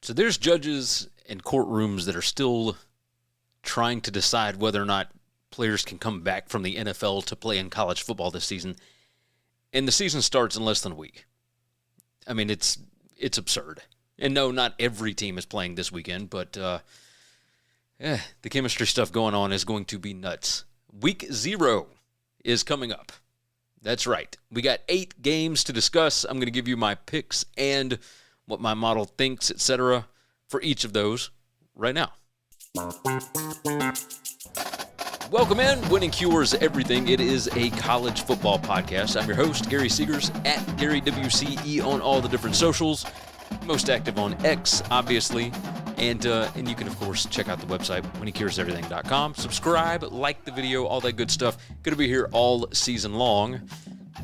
So there's judges and courtrooms that are still trying to decide whether or not players can come back from the NFL to play in college football this season. And the season starts in less than a week. I mean, it's absurd. And no, not every team is playing this weekend, but the chemistry stuff going on is going to be nuts. Week 0 is coming up. That's right. We got 8 games to discuss. I'm going to give you my picks and what my model thinks, etc., for each of those right now. Welcome in. Winning Cures Everything. It is a college football podcast. I'm your host, Gary Seegers, at GaryWCE on all the different socials. Most active on X, obviously. And you can, of course, check out the website, winningcureseverything.com. Subscribe, like the video, all that good stuff. Going to be here all season long.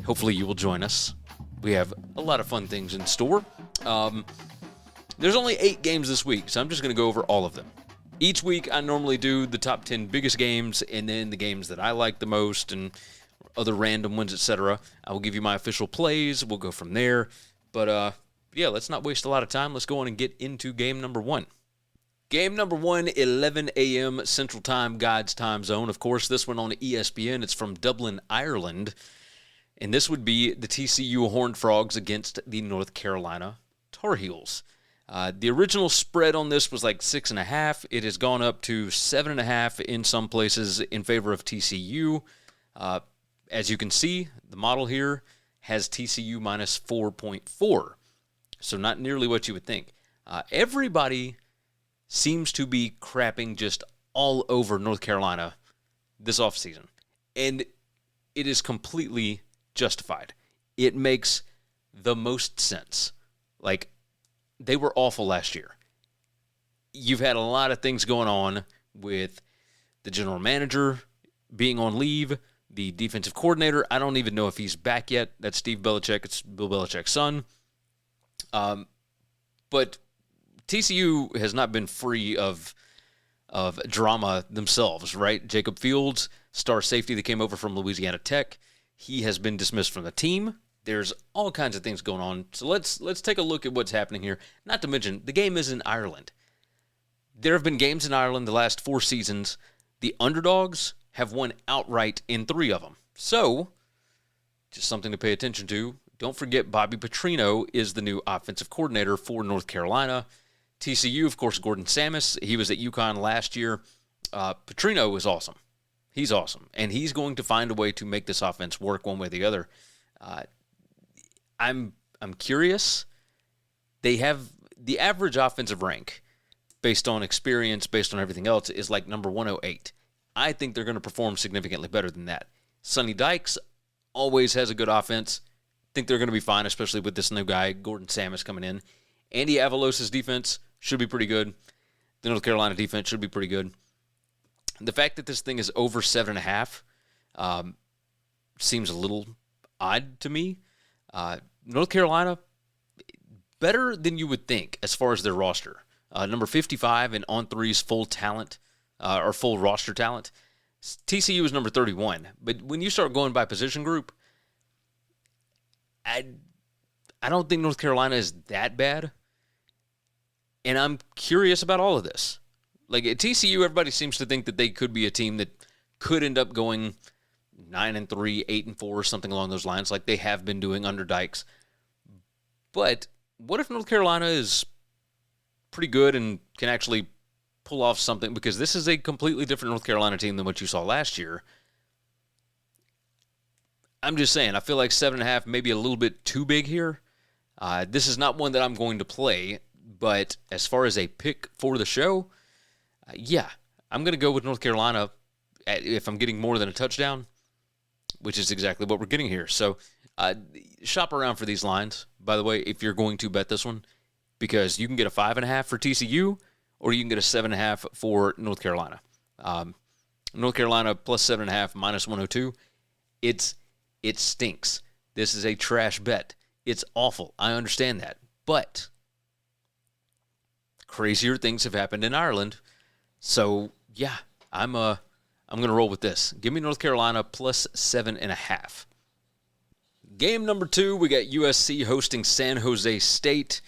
Hopefully you will join us. We have a lot of fun things in store. There's only 8 games this week, so I'm just going to go over all of them. Each week, I normally do the top 10 biggest games and then the games that I like the most and other random ones, etc. I will give you my official plays. We'll go from there. But, yeah, let's not waste a lot of time. Let's go on and get into game number 1. Game number 1, 11 a.m. Central Time, God's time zone. Of course, this one on ESPN. It's from Dublin, Ireland. And this would be the TCU Horned Frogs against the North Carolina Tar Heels. The original spread on this was like 6.5. It has gone up to 7.5 in some places in favor of TCU. As you can see, the model here has TCU minus 4.4. So not nearly what you would think. Everybody seems to be crapping just all over North Carolina this offseason. And it is completely justified. It makes the most sense. Like, they were awful last year. You've had a lot of things going on with the general manager being on leave, the defensive coordinator. I don't even know if he's back yet. That's Steve Belichick. It's Bill Belichick's son. But TCU has not been free of drama themselves, right? Jacob Fields, star safety that came over from Louisiana Tech, he has been dismissed from the team. There's all kinds of things going on. So let's take a look at what's happening here. Not to mention, the game is in Ireland. There have been games in Ireland the last 4 seasons. The underdogs have won outright in 3 of them. So, just something to pay attention to. Don't forget, Bobby Petrino is the new offensive coordinator for North Carolina. TCU, of course, Gordon Samus. He was at UConn last year. Petrino is awesome. He's awesome. And he's going to find a way to make this offense work one way or the other. I'm curious. They have the average offensive rank based on experience, based on everything else, is like number 108. I think they're going to perform significantly better than that. Sonny Dykes always has a good offense. Think they're going to be fine, especially with this new guy, Gordon Samus, coming in. Andy Avalos' defense should be pretty good. The North Carolina defense should be pretty good. The fact that this thing is over 7.5 seems a little odd to me. North Carolina, better than you would think as far as their roster. Number 55 in on-threes full talent, or full roster talent. TCU is number 31. But when you start going by position group, I don't think North Carolina is that bad. And I'm curious about all of this. Like, at TCU, everybody seems to think that they could be a team that could end up going 9-3, 8-4, something along those lines, like they have been doing under Dykes. But what if North Carolina is pretty good and can actually pull off something? Because this is a completely different North Carolina team than what you saw last year. I'm just saying, I feel like 7.5 maybe a little bit too big here. This is not one that I'm going to play, but as far as a pick for the show, yeah, I'm going to go with North Carolina if I'm getting more than a touchdown, which is exactly what we're getting here. So shop around for these lines, by the way, if you're going to bet this one, because you can get a 5.5 for TCU, or you can get a 7.5 for North Carolina. North Carolina plus 7.5 minus 102. It stinks. This is a trash bet. It's awful. I understand that. But crazier things have happened in Ireland. So, yeah, I'm going to roll with this. Give me North Carolina plus 7.5. Game number 2, we got USC hosting San Jose State.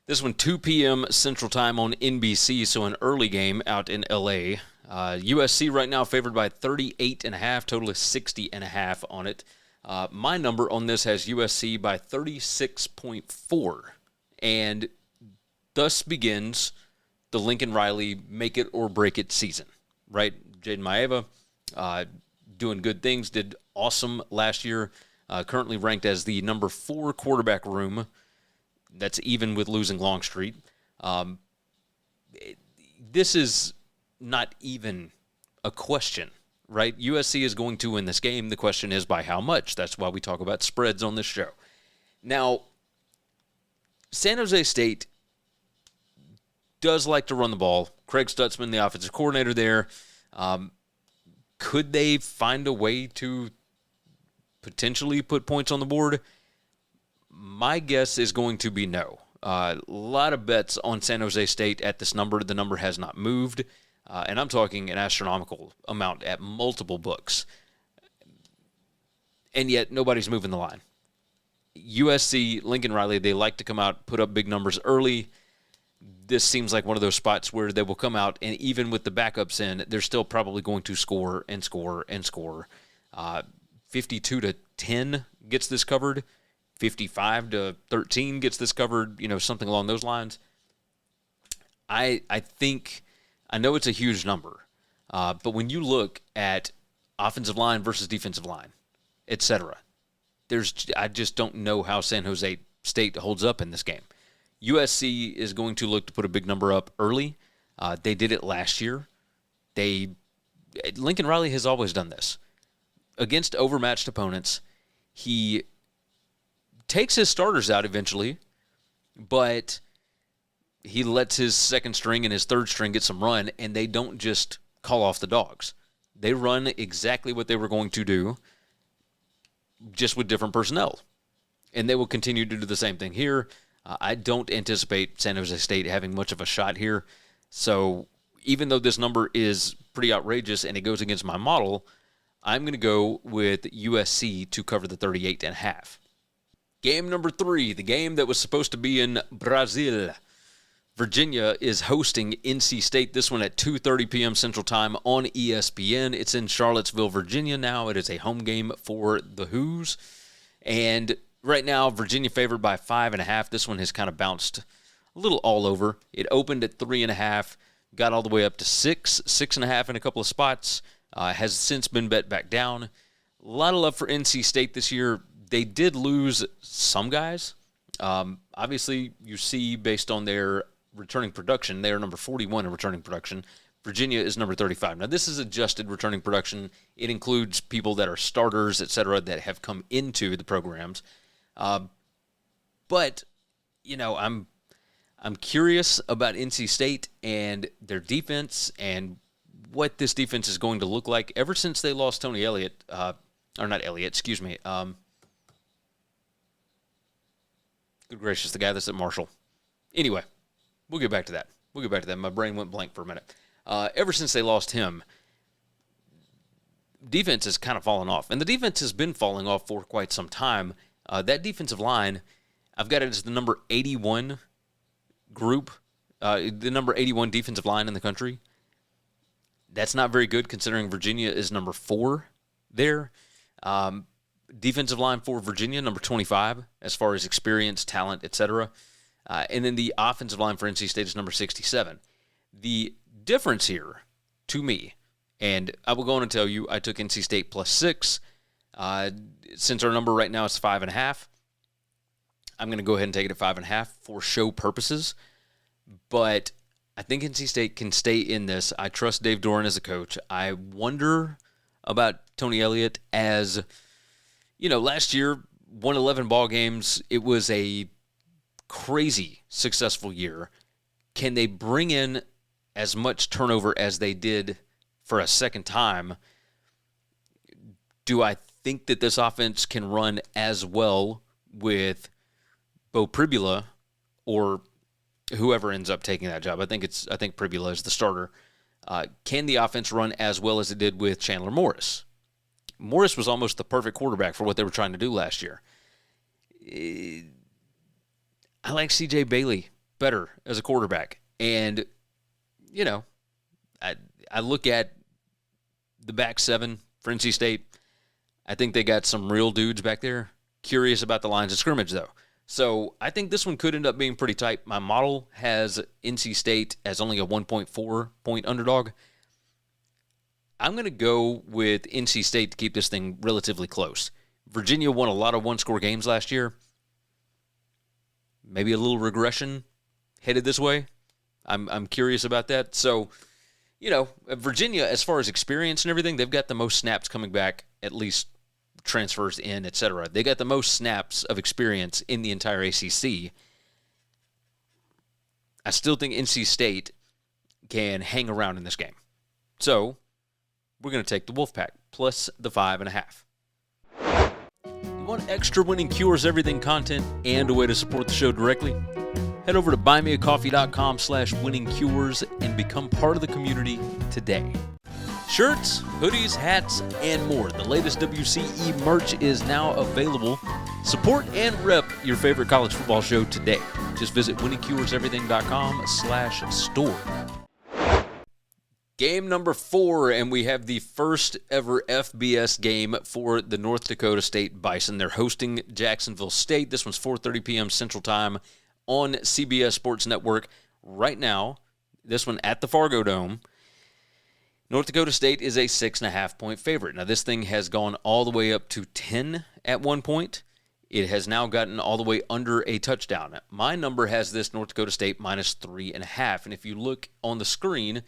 This one, 2 p.m. Central Time on NBC, so an early game out in L.A. USC right now favored by 38.5, total is 60.5 on it. My number on this has USC by 36.4, and thus begins the Lincoln Riley make it or break it season, right? Jaden Maeva doing good things, did awesome last year, currently ranked as the number 4 quarterback room. That's even with losing Longstreet. This is not even a question, right? USC is going to win this game. The question is by how much. That's why we talk about spreads on this show. Now, San Jose State does like to run the ball. Craig Stutzman, the offensive coordinator there. Could they find a way to potentially put points on the board? My guess is going to be no. A lot of bets on San Jose State at this number. The number has not moved, and I'm talking an astronomical amount at multiple books. And yet, nobody's moving the line. USC, Lincoln Riley, they like to come out, put up big numbers early. This seems like one of those spots where they will come out, and even with the backups in, they're still probably going to score and score and score. 52-10 gets this covered. 55-13 gets this covered, something along those lines. I think, I know it's a huge number, but when you look at offensive line versus defensive line, etc., I just don't know how San Jose State holds up in this game. USC is going to look to put a big number up early. They did it last year. Lincoln Riley has always done this. Against overmatched opponents, he takes his starters out eventually, but he lets his second string and his third string get some run, and they don't just call off the dogs. They run exactly what they were going to do, just with different personnel. And they will continue to do the same thing here. I don't anticipate San Jose State having much of a shot here. So even though this number is pretty outrageous and it goes against my model, I'm going to go with USC to cover the 38.5. Game number 3, the game that was supposed to be in Brazil. Virginia is hosting NC State, this one at 2:30 p.m. Central Time on ESPN. It's in Charlottesville, Virginia now. It is a home game for the Hoos. And right now, Virginia favored by 5.5. This one has kind of bounced a little all over. It opened at 3.5, got all the way up to 6, 6.5 in a couple of spots. Has since been bet back down. A lot of love for NC State this year. They did lose some guys. Obviously, you see based on their returning production, they are number 41 in returning production. Virginia is number 35. Now, this is adjusted returning production. It includes people that are starters, et cetera, that have come into the programs. But, I'm curious about NC State and their defense and what this defense is going to look like. Ever since they lost Tony Elliott, good gracious, the guy that's at Marshall. Anyway, we'll get back to that. My brain went blank for a minute. Ever since they lost him, defense has kind of fallen off. And the defense has been falling off for quite some time. That defensive line, I've got it as the number 81 group, the number 81 defensive line in the country. That's not very good considering Virginia is number 4 there. Defensive line for Virginia, number 25, as far as experience, talent, etc. And then the offensive line for NC State is number 67. The difference here, to me, and I will go on and tell you, I took NC State plus 6. Since our number right now is 5.5, I'm going to go ahead and take it at 5.5 for show purposes. But I think NC State can stay in this. I trust Dave Doran as a coach. I wonder about Tony Elliott as, last year, won 11 ball games. It was a crazy successful year. Can they bring in as much turnover as they did for a second time? Do I think that this offense can run as well with Bo Pribula or whoever ends up taking that job? I think Pribula is the starter. Can the offense run as well as it did with Chandler Morris? Morris was almost the perfect quarterback for what they were trying to do last year. I like C.J. Bailey better as a quarterback. And, I look at the back seven for NC State. I think they got some real dudes back there. Curious about the lines of scrimmage, though. So I think this one could end up being pretty tight. My model has NC State as only a 1.4-point underdog. I'm going to go with NC State to keep this thing relatively close. Virginia won a lot of one-score games last year. Maybe a little regression headed this way. I'm curious about that. So, Virginia, as far as experience and everything, they've got the most snaps coming back, at least transfers in, etc. They got the most snaps of experience in the entire ACC. I still think NC State can hang around in this game. So, we're going to take the Wolfpack plus the 5.5. You want extra Winning Cures Everything content and a way to support the show directly? Head over to buymeacoffee.com/winningcures and become part of the community today. Shirts, hoodies, hats, and more. The latest WCE merch is now available. Support and rep your favorite college football show today. Just visit winningcureseverything.com/store. Game number 4, and we have the first ever FBS game for the North Dakota State Bison. They're hosting Jacksonville State. This one's 4:30 p.m. Central Time on CBS Sports Network. Right now, this one at the Fargo Dome. North Dakota State is a 6.5-point favorite. Now, this thing has gone all the way up to 10 at one point. It has now gotten all the way under a touchdown. My number has this North Dakota State minus 3.5. And if you look on the screen,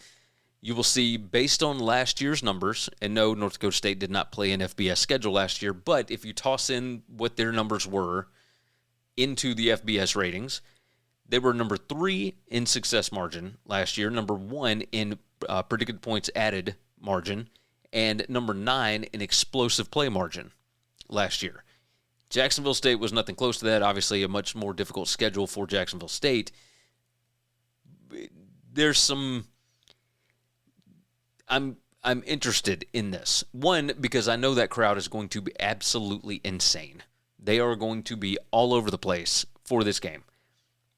you will see, based on last year's numbers, and no, North Dakota State did not play an FBS schedule last year, but if you toss in what their numbers were into the FBS ratings, they were number 3 in success margin last year, number 1 in predicted points added margin, and number 9 in explosive play margin last year. Jacksonville State was nothing close to that. Obviously, a much more difficult schedule for Jacksonville State. There's some... I'm interested in this. One, because I know that crowd is going to be absolutely insane. They are going to be all over the place for this game.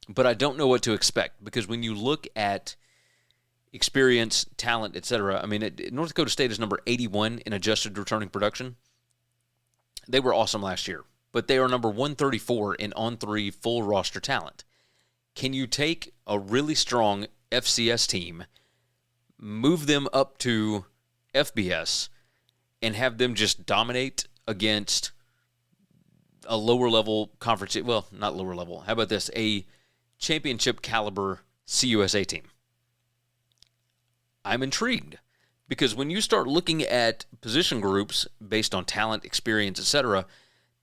But I don't know what to expect, because when you look at experience, talent, etc., I mean, North Dakota State is number 81 in adjusted returning production. They were awesome last year, but they are number 134 in on-3 full roster talent. Can you take a really strong FCS team, move them up to FBS, and have them just dominate against a lower-level conference? Well, not lower-level. How about this? A championship-caliber CUSA team. I'm intrigued, because when you start looking at position groups based on talent, experience, etc.,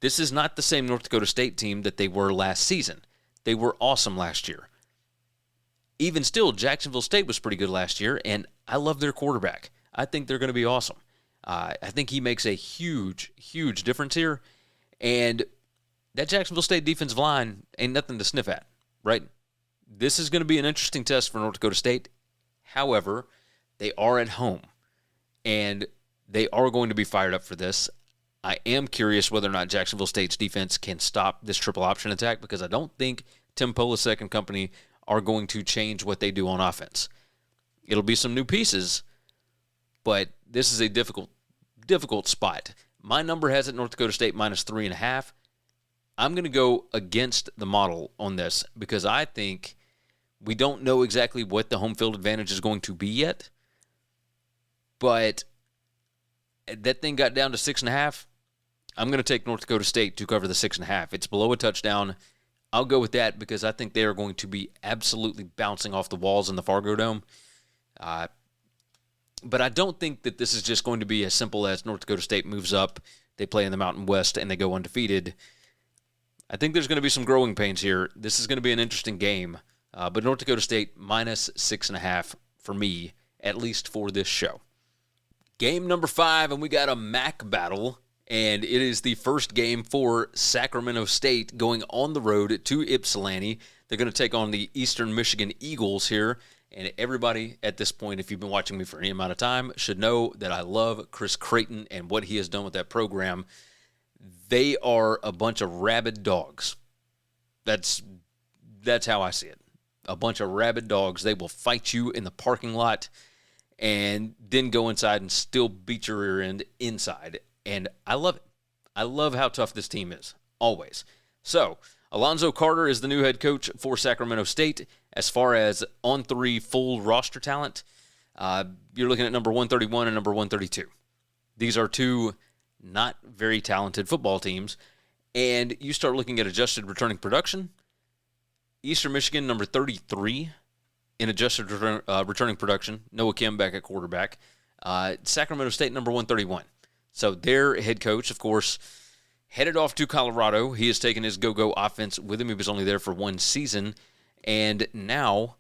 this is not the same North Dakota State team that they were last season. They were awesome last year. Even still, Jacksonville State was pretty good last year, and I love their quarterback. I think they're going to be awesome. I think he makes a huge, huge difference here, and that Jacksonville State defensive line ain't nothing to sniff at, right? This is going to be an interesting test for North Dakota State. However, they are at home, and they are going to be fired up for this. I am curious whether or not Jacksonville State's defense can stop this triple option attack, because I don't think Tim Polasek and company are going to change what they do on offense. It'll be some new pieces, but this is a difficult spot. My number has it North Dakota State minus 3.5. I'm going to go against the model on this, because I think we don't know exactly what the home field advantage is going to be yet. But that thing got down to 6.5. I'm going to take North Dakota State to cover the 6.5. It's below a touchdown. I'll go with that, because I think they are going to be absolutely bouncing off the walls in the Fargo Dome. But I don't think that this is just going to be as simple as North Dakota State moves up, they play in the Mountain West, and they go undefeated. I think there's going to be some growing pains here. This is going to be an interesting game. But North Dakota State minus 6.5 for me, at least for this show. Game number 5, and we got a MAC battle. And it is the first game for Sacramento State going on the road to Ypsilanti. They're going to take on the Eastern Michigan Eagles here. And everybody at this point, if you've been watching me for any amount of time, should know that I love Chris Creighton and what he has done with that program. They are a bunch of rabid dogs. That's how I see it. a bunch of rabid dogs. They will fight you in the parking lot and then go inside and still beat your rear end inside. And I love it. I love how tough this team is, always. So, Alonzo Carter is the new head coach for Sacramento State. As far as on-3 full roster talent, you're looking at number 131 and number 132. These are two not very talented football teams. And you start looking at adjusted returning production. Eastern Michigan, number 33 in adjusted returning production. Noah Kim back at quarterback. Sacramento State, number 131. So their head coach, of course, headed off to Colorado. He has taken his go-go offense with him. He was only there for one season. And now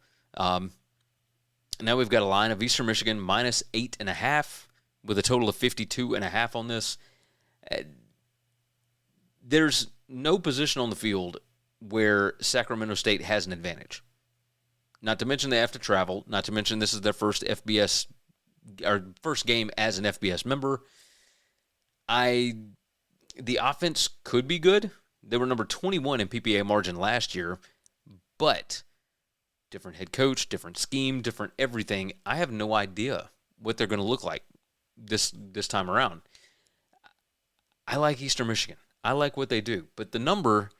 we've got a line of Eastern Michigan minus 8.5 with a total of 52.5 on this. There's no position on the field where Sacramento State has an advantage. Not to mention they have to travel. Not to mention this is their first FBS or first game as an FBS member. The offense could be good. They were number 21 in PPA margin last year, but different head coach, different scheme, different everything. I have no idea what they're going to look like this time around. I like Eastern Michigan. I like what they do, but the number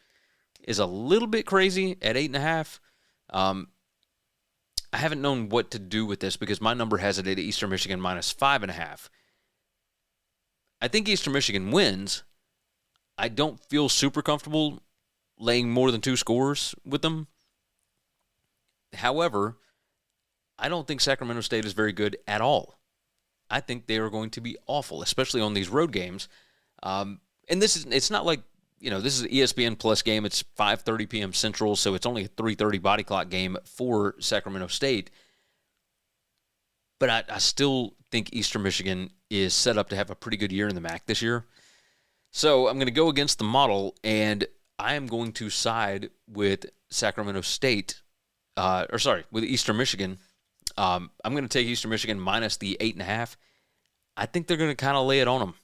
is a little bit crazy at 8.5. I haven't known what to do with this because my number has it at Eastern Michigan minus 5.5. I think Eastern Michigan wins. I don't feel super comfortable laying more than 2 scores with them. However, I don't think Sacramento State is very good at all. I think they are going to be awful, especially on these road games. And it's not like, this is an ESPN Plus game. It's 5:30 p.m. Central, so it's only a 3:30 body clock game for Sacramento State. But I still think Eastern Michigan is set up to have a pretty good year in the MAC this year. So I'm going to go against the model, and I am going to side with Sacramento State, with Eastern Michigan. I'm going to take Eastern Michigan minus the 8.5. I think they're going to kind of lay it on them.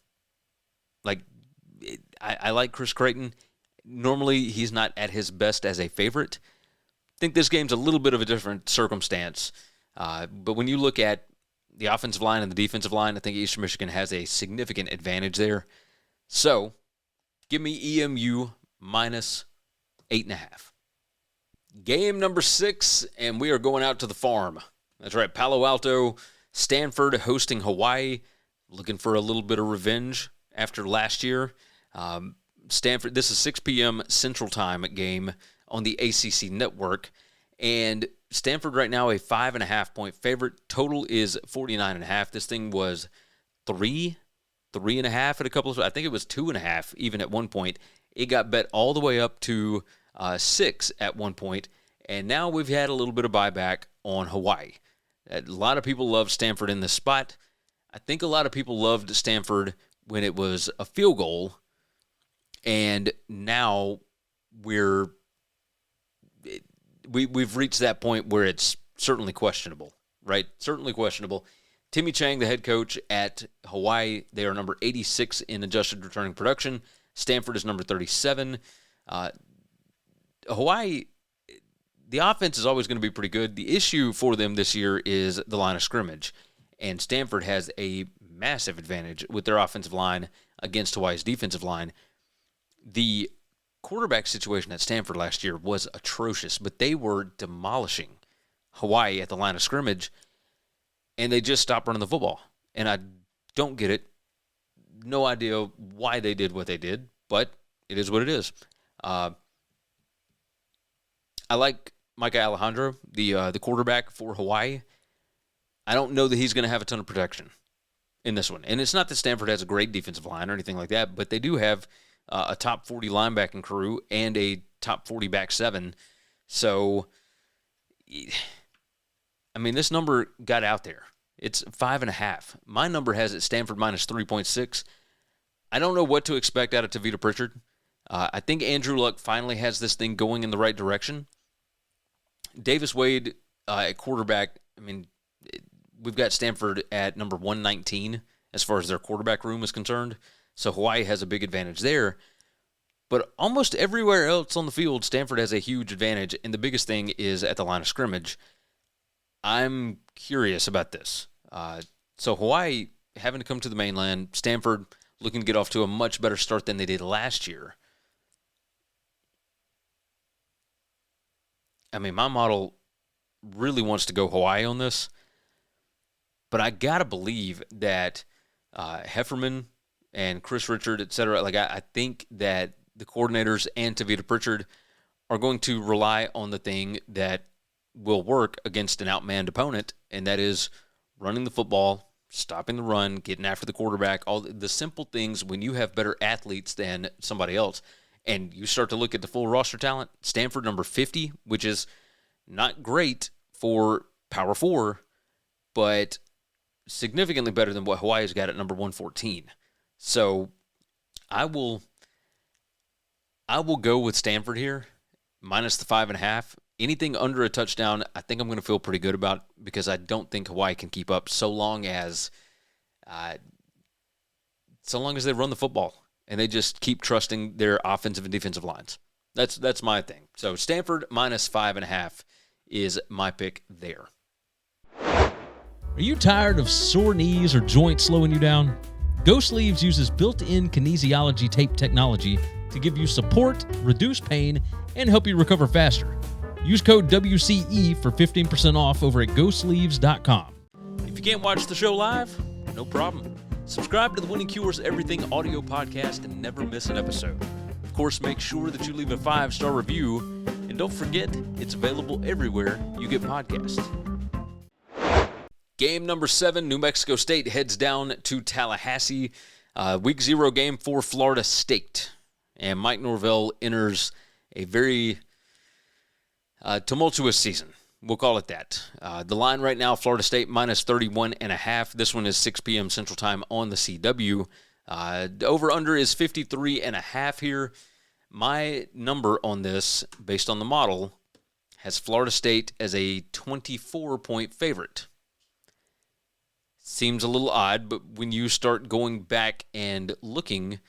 I like Chris Creighton. Normally, he's not at his best as a favorite. I think this game's a little bit of a different circumstance. But when you look at the offensive line and the defensive line, I think Eastern Michigan has a significant advantage there. So, give me EMU minus 8.5. Game number 6, and we are going out to the farm. That's right, Palo Alto, Stanford hosting Hawaii, looking for a little bit of revenge after last year. Stanford, this is 6 p.m. Central Time game on the ACC network, and Stanford right now a 5.5-point favorite. Total is 49.5. This thing was 3.5 at a couple of, I think it was 2.5 even at one point. It got bet all the way up to 6 at one point, and now we've had a little bit of buyback on Hawaii. A lot of people love Stanford in this spot. I think a lot of people loved Stanford when it was a field goal, and now we've reached that point where it's certainly questionable, right? Certainly questionable. Timmy Chang, the head coach at Hawaii, they are number 86 in adjusted returning production. Stanford is number 37. Hawaii, the offense is always going to be pretty good. The issue for them this year is the line of scrimmage, and Stanford has a massive advantage with their offensive line against Hawaii's defensive line. The quarterback situation at Stanford last year was atrocious, but they were demolishing Hawaii at the line of scrimmage, and they just stopped running the football. And I don't get it. No idea why they did what they did, but it is what it is. I like Micah Alejandro, the quarterback for Hawaii. I don't know that he's going to have a ton of protection in this one. And it's not that Stanford has a great defensive line or anything like that, but they do have a top 40 linebacking crew and a top 40 back 7. So, I mean, this number got out there. It's 5.5. My number has it Stanford minus 3.6. I don't know what to expect out of Tavita Pritchard. I think Andrew Luck finally has this thing going in the right direction. Davis Wade at quarterback, I mean, we've got Stanford at number 119 as far as their quarterback room is concerned. So Hawaii has a big advantage there. But almost everywhere else on the field, Stanford has a huge advantage, and the biggest thing is at the line of scrimmage. I'm curious about this. So Hawaii having to come to the mainland, Stanford looking to get off to a much better start than they did last year. I mean, my model really wants to go Hawaii on this, but I got to believe that Hefferman and Chris Richard, et cetera, I think that the coordinators and Tavita Pritchard are going to rely on the thing that will work against an outmanned opponent, and that is running the football, stopping the run, getting after the quarterback, all the simple things when you have better athletes than somebody else. And you start to look at the full roster talent, Stanford number 50, which is not great for Power 4, but significantly better than what Hawaii's got at number 114. So I will go with Stanford here, minus the 5.5. Anything under a touchdown, I think I'm going to feel pretty good about because I don't think Hawaii can keep up so long as they run the football and they just keep trusting their offensive and defensive lines. That's my thing. So Stanford minus 5.5 is my pick there. Are you tired of sore knees or joints slowing you down? Go Sleeves uses built-in kinesiology tape technology to give you support, reduce pain, and help you recover faster. Use code WCE for 15% off over at GoSleeves.com. If you can't watch the show live, no problem. Subscribe to the Winning Cures Everything audio podcast and never miss an episode. Of course, make sure that you leave a 5-star review, and don't forget, it's available everywhere you get podcasts. Game number 7, New Mexico State heads down to Tallahassee. Week 0 game for Florida State. And Mike Norvell enters a very tumultuous season. We'll call it that. The line right now, Florida State minus 31.5. This one is 6 p.m. Central Time on the CW. The over-under is 53.5 here. My number on this, based on the model, has Florida State as a 24-point favorite. Seems a little odd, but when you start going back and looking,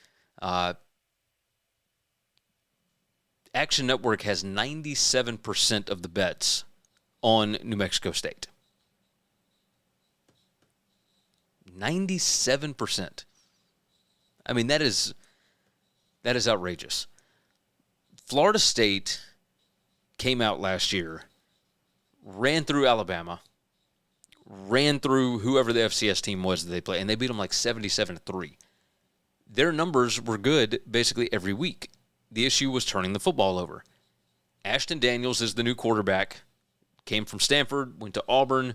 Action Network has 97% of the bets on New Mexico State. 97%. I mean, that is outrageous. Florida State came out last year, ran through Alabama, ran through whoever the FCS team was that they played, and they beat them like 77-3. Their numbers were good basically every week. The issue was turning the football over. Ashton Daniels is the new quarterback, came from Stanford, went to Auburn.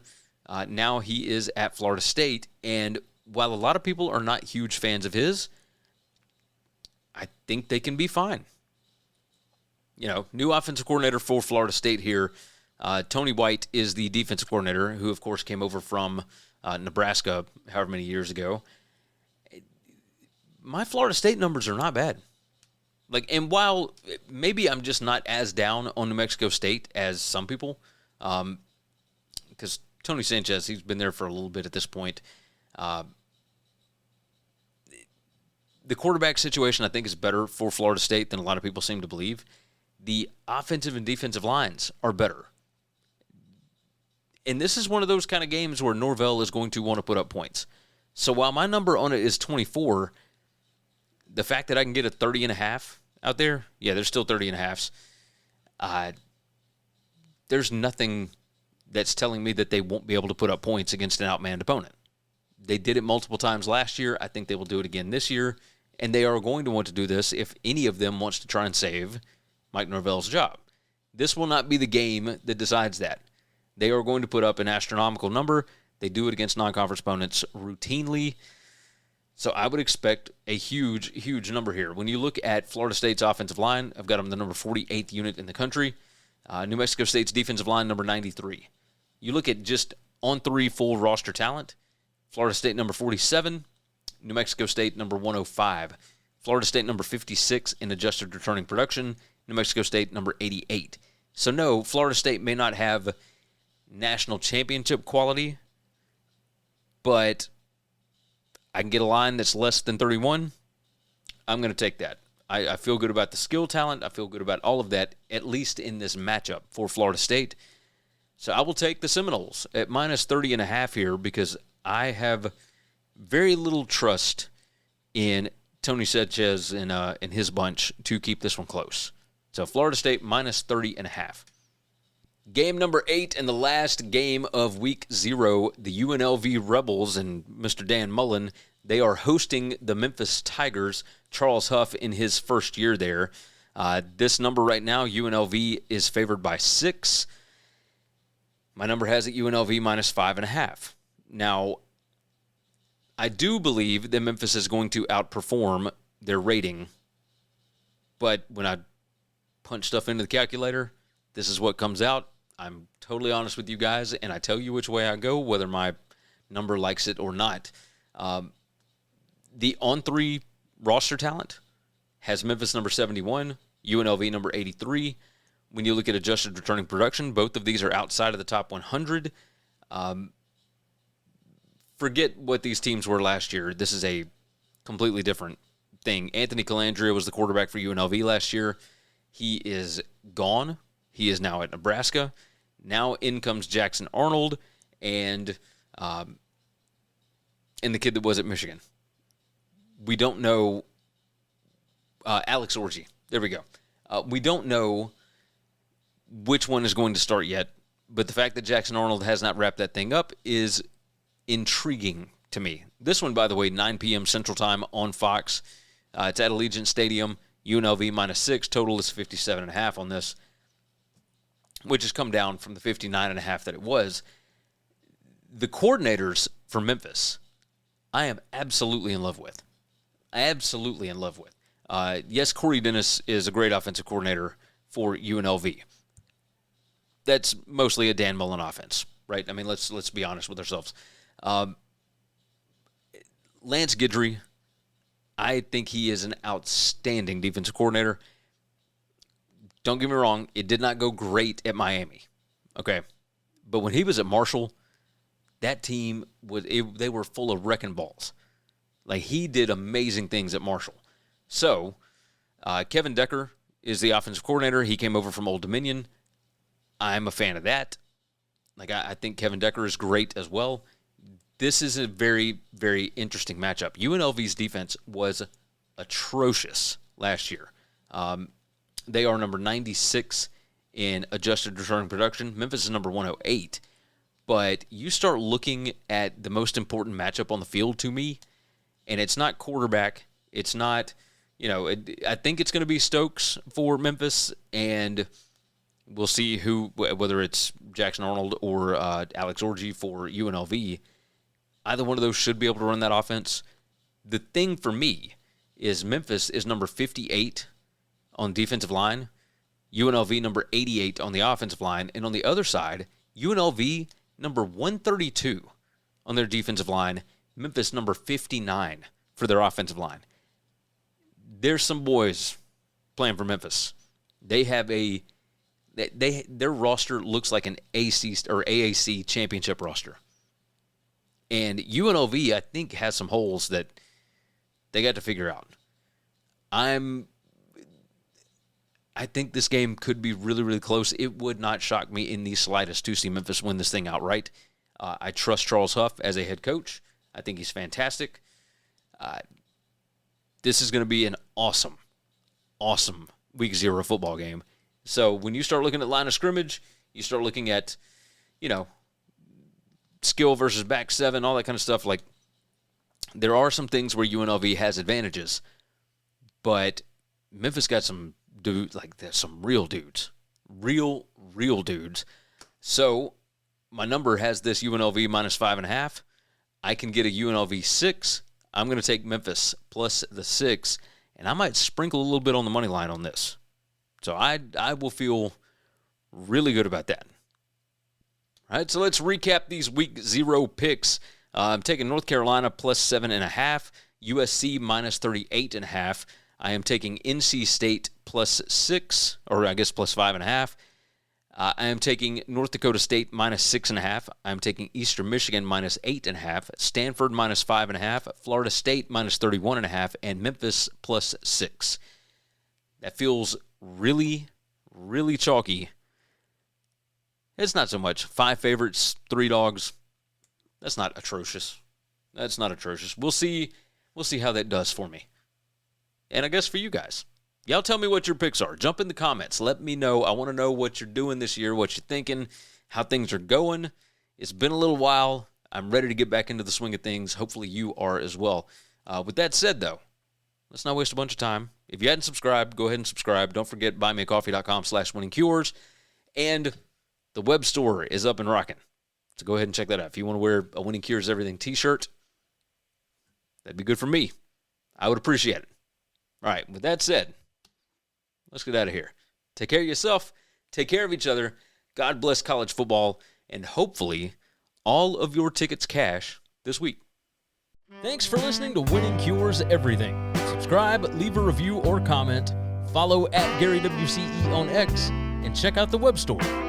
Now he is at Florida State, and while a lot of people are not huge fans of his, I think they can be fine. You know, new offensive coordinator for Florida State here. Tony White is the defensive coordinator, who, of course, came over from Nebraska however many years ago. My Florida State numbers are not bad. And while maybe I'm just not as down on New Mexico State as some people, because Tony Sanchez, he's been there for a little bit at this point. The quarterback situation, I think, is better for Florida State than a lot of people seem to believe. The offensive and defensive lines are better. And this is one of those kind of games where Norvell is going to want to put up points. So while my number on it is 24, the fact that I can get a 30.5 out there, yeah, there's still 30.5s. There's nothing that's telling me that they won't be able to put up points against an outmanned opponent. They did it multiple times last year. I think they will do it again this year. And they are going to want to do this if any of them wants to try and save Mike Norvell's job. This will not be the game that decides that. They are going to put up an astronomical number. They do it against non-conference opponents routinely. So I would expect a huge, huge number here. When you look at Florida State's offensive line, I've got them the number 48th unit in the country. New Mexico State's defensive line, number 93. You look at just on-3 full roster talent, Florida State number 47, New Mexico State number 105. Florida State number 56 in adjusted returning production, New Mexico State number 88. So no, Florida State may not have national championship quality, but I can get a line that's less than 31. I'm going to take that. I feel good about the skill talent. I feel good about all of that, at least in this matchup for Florida State. So I will take the Seminoles at minus 30.5 here because I have very little trust in Tony Sanchez and his bunch to keep this one close. So Florida State minus 30.5. Game number 8 and the last game of Week 0, the UNLV Rebels and Mr. Dan Mullen, they are hosting the Memphis Tigers. Charles Huff in his first year there. This number right now, UNLV is favored by 6. My number has it UNLV minus 5.5. Now, I do believe that Memphis is going to outperform their rating, but when I punch stuff into the calculator, this is what comes out. I'm totally honest with you guys, and I tell you which way I go, whether my number likes it or not. The on-3 roster talent has Memphis number 71, UNLV number 83. When you look at adjusted returning production, both of these are outside of the top 100. Forget what these teams were last year. This is a completely different thing. Anthony Calandria was the quarterback for UNLV last year. He is gone. He is now at Nebraska. Now in comes Jackson Arnold and the kid that was at Michigan. We don't know Alex Orji. There we go. We don't know which one is going to start yet, but the fact that Jackson Arnold has not wrapped that thing up is intriguing to me. This one, by the way, 9 p.m. Central Time on Fox. It's at Allegiant Stadium. UNLV minus 6. Total is 57.5 on this, which has come down from the 59.5 that it was. The coordinators for Memphis, I am absolutely in love with. Absolutely in love with. Yes, Corey Dennis is a great offensive coordinator for UNLV. That's mostly a Dan Mullen offense, right? I mean, let's be honest with ourselves. Lance Guidry, I think he is an outstanding defensive coordinator. Don't get me wrong, it did not go great at Miami, okay? But when he was at Marshall, that team, they were full of wrecking balls. Like, he did amazing things at Marshall. So, Kevin Decker is the offensive coordinator. He came over from Old Dominion. I'm a fan of that. Like, I think Kevin Decker is great as well. This is a very, very interesting matchup. UNLV's defense was atrocious last year. They are number 96 in adjusted returning production. Memphis is number 108. But you start looking at the most important matchup on the field to me, and it's not quarterback. It's not, I think it's going to be Stokes for Memphis, and we'll see whether it's Jackson Arnold or Alex Orji for UNLV. Either one of those should be able to run that offense. The thing for me is Memphis is number 58 on defensive line, UNLV number 88 on the offensive line, and on the other side, UNLV number 132 on their defensive line, Memphis number 59 for their offensive line. There's some boys playing for Memphis. They have their roster looks like an AC or AAC championship roster. And UNLV, I think, has some holes that they got to figure out. I think this game could be really, really close. It would not shock me in the slightest to see Memphis win this thing outright. I trust Charles Huff as a head coach. I think he's fantastic. This is going to be an awesome, awesome Week 0 football game. So when you start looking at line of scrimmage, you start looking at, skill versus back seven, all that kind of stuff. Like, there are some things where UNLV has advantages, but Memphis got some dudes, like there's some real dudes, real dudes. So my number has this UNLV minus 5.5. I can get a UNLV 6. I'm going to take Memphis plus the 6, and I might sprinkle a little bit on the money line on this. So I will feel really good about that. All right, so let's recap these Week 0 picks. I'm taking North Carolina plus 7.5, USC minus 38.5. I am taking NC State plus 6, or I guess plus 5.5. I am taking North Dakota State minus 6.5. I'm taking Eastern Michigan minus 8.5. Stanford minus 5.5. Florida State minus 31.5. And Memphis plus 6. that feels really, really chalky. It's not so much 5 favorites, 3 dogs. That's not atrocious. That's not atrocious. We'll see how that does for me. And I guess for you guys. Y'all tell me what your picks are. Jump in the comments. Let me know. I want to know what you're doing this year, what you're thinking, how things are going. It's been a little while. I'm ready to get back into the swing of things. Hopefully you are as well. With that said, though, let's not waste a bunch of time. If you hadn't subscribed, go ahead and subscribe. Don't forget, buymeacoffee.com/winningcures. And the web store is up and rocking. So go ahead and check that out. If you want to wear a Winning Cures Everything t-shirt, that'd be good for me. I would appreciate it. All right, with that said, let's get out of here. Take care of yourself. Take care of each other. God bless college football. And hopefully, all of your tickets cash this week. Thanks for listening to Winning Cures Everything. Subscribe, leave a review or comment, follow @GaryWCE on X, and check out the web store